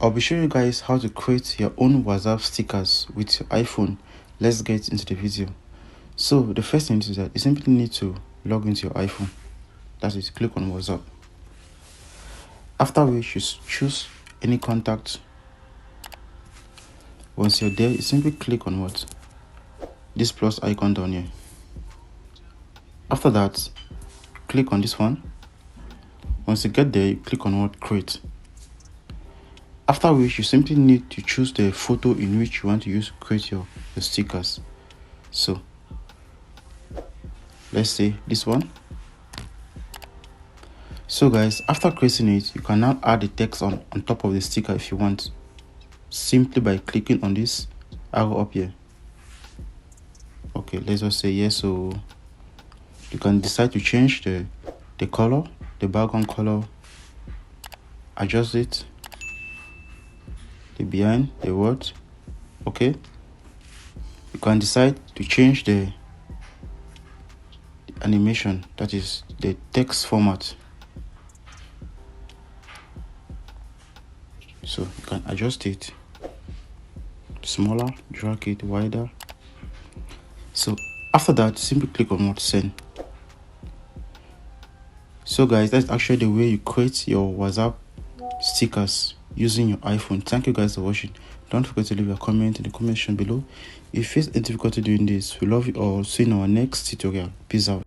I'll be showing you guys how to create your own WhatsApp stickers with your iPhone. Let's get into the video. So the first thing is that you simply need to log into your iPhone. That is, click on WhatsApp. After which you choose any contact. Once you're there, you simply click on what? This plus icon down here. After that, click on this one. Once you get there, you click on what? Create. After which you simply need to choose the photo in which you want to use to create your stickers. So let's say this one. So guys, after creating it, you can now add the text on top of the sticker if you want, simply by clicking on this arrow up here. Okay, let's just say yes. So you can decide to change the color, the background color, adjust it, the behind, the word. Okay, you can decide to change the animation, that is the text format. So you can adjust it smaller, drag it wider. So after that, simply click on what? Send. So guys, that's actually the way you create your WhatsApp stickers using your iPhone. Thank you guys for watching. Don't forget to leave a comment in the comment section below if you face any difficulty doing this. We love you all. See you in our next tutorial. Peace out.